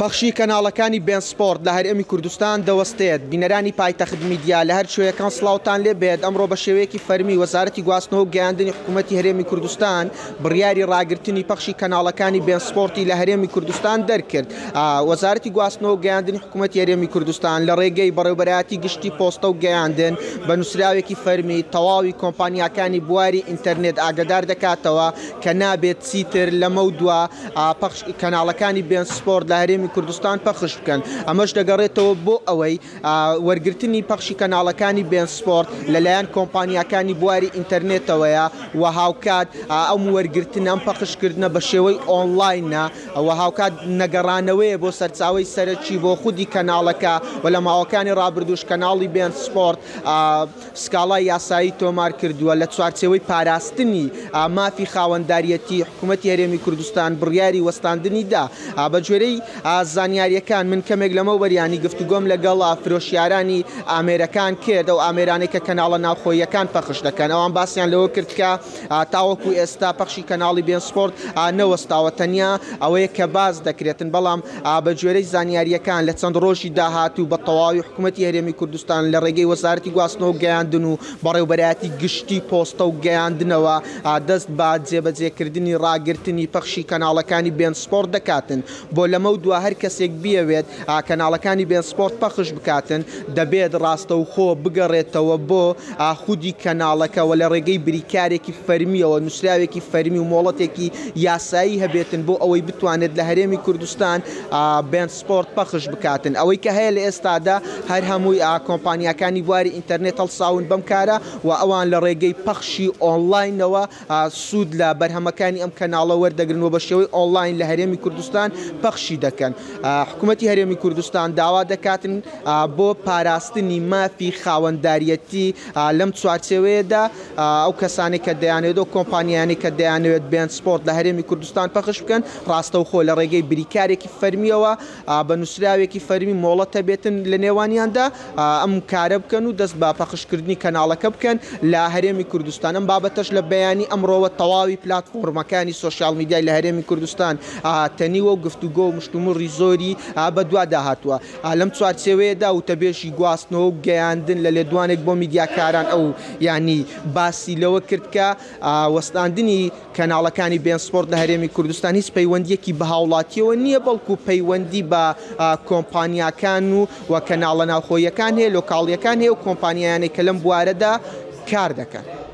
پەخشی کەناڵەکانی بێن سپۆرت لە هەرێمی کوردستان دەوەستێت. بینەرانی پایتەخت میدیا لە هەر شوێیەکان سڵاوتان لێ بێت. ئەمڕۆ بە شێوەیەکی فەرمی وەزارەتی گواستنەوە و گەیاندنی حکوومەتی هەرێمی کوردستان بڕیاری ڕاگررتنی پەخشی کەناڵەکانی بێن سپۆرتی لە هەرێمی کوردستان دەرکرد. وەزارەتی گواستنەوە و گەیاندنی حکوومەتی هەرێمی کوردستان لە ڕێگەی بەڕێوەبەرایەتی گشتی پۆستە و گەیاندن بە نووسراوێکی فەرمی تەواوی کۆمپانیاکانی بواری ئینتەرنێت ئاگادار دەکاتەوە کە نابێت چیتر لەمە دووە کەناڵەکانی بێن سپۆرت لە هەرێمی کوردستان پەخش بکەن. ئەمەش دەگەڕێتەوە بۆ ئەوەی وەرگرتنی پەخشی کەناڵەکانی بێن سپۆرت لەلایەن کۆمپانیاکانی بواری ئینتەرنێتەوەیە و هاوکات ئەم وەرگرتن ئەم پەخشکردنە بە شێوەی ئۆنلاینە و هاوکات نەگەڕانەوەیە بۆ سەرچاوی سەرەکی بۆ خودی کەناڵەکە و لە ماوەکانی ڕابردوش کەناڵی بێن سپۆرت سکاڵای یاسایی تۆمار کردووە لە چوارچێوەی پاراستنی مافی خاوەنداریەتی حکوومەتی هەرێمی کوردستان بڕیاری وەستاندنیدا. بە جۆرەی زانیاریەکان من کەمێک لەمە وەریانی گفتوگۆم لەگەڵ فرۆشیارانی ئامێرەکان کرد و ئامێرانەی کە کەناڵە ناوخۆیەکان پەخش دەکەن. ئەوان باسییان لەوە کرد کە تاوەکو ئێستا پەخشی کەناڵی بێن سپۆرت نەوەستاوە، تەنیا ئەوەیە کە باز دەکرێتن، بەڵام بە جۆرەی زانیاریەکان لە چەند ڕۆژی داهاتوو بە تەواوی حکوومەتی هەرێمی کوردستان لە ڕێگەی وەزارەتی گواستنەوە و گەیاندن و بەڕێوەبەرایەتی گشتی پۆستە و گەیاندنەوە دەست بە جێبەجێکردنی ڕاگررتنی پەخشی کەناڵەکانی بێن سپۆرت دەکاتن. بۆ لەمە دووە هەر کەسێک بیەوێت کەناڵەکانی بێن سپۆرت پەخش بکاتن دەبێت ڕاستەوخۆ بگەڕێتەوە بۆ خودی کەناڵەکە و لە ڕێگەی بریکارێکی فەرمیەوە نووسراوێکی فەرمی و مۆڵەتێکی یاسایی هەبێتن بۆ ئەوەی بتوانێت لە هەرێمی کوردستان بێن سپۆرت پەخش بکاتن. ئەوەی کە هەیە لە ئێستادا هەر هەمووی کۆمپانیاکانی بواری ئینتەرنێت هەڵساون بەم کارە و ئەوان لە ڕێگەی پەخشی ئۆنلاینەوە سوود لە بەرهەمەکانی ئەم کەناڵە وەردەگرنەوە بە شێوەی ئۆنلاین لە هەرێمی کوردستان پەخشی دەکەن. حکوومەتی هەرێمی کوردستان داوا دەکاتن بۆ پاراستنی مافی خاوەنداریەتی لەم چوارچێوەیەدا ئەو کەسانی کە دەیانێت و کۆمپانیانی کە دەیانەوێت بێن سپۆرت لە هەرێمی کوردستان پەخش بکەن ڕاستەوخۆ لە ڕێگەی بریکارێکی فەرمیەوە بە نووسراوێکی فەرمی مۆڵەتە بێتن لە نێوانیاندا ئەم کارە بکەن و دەست بە پەخشکردنی کەناڵەکە بکەن لە هەرێمی کوردستان. ئەم بابەتەش لە بەیانی ئەمڕۆوە تەواوی پلاتفۆرمەکانی سۆشیال میدیای لە هەرێمی کوردستان تەنیوە و گفتوگۆ و مشتومڕی زۆری بەدوا داهاتووە. لەم چوارچێوەیەدا وتەبێژی گواستنەوە و گەیاندن لە لێدوانێک بۆ میدیاکاران ئەو ینی باسی لەوە کرد کە وەستاندنی کەناڵەکانی بێن سپۆرت لە هەرێمی کوردستان هیچ پەیوەندیەکی بە هاوڵاتیەوە نییە، بەڵکو پەیوەندی بە کۆمپانیاکان و کەناڵە ناوخۆیەکان هەیە، لۆکاڵیەکان هەیە و کۆمپانیایانێک کە لەم بوارەدا کار دەکەن.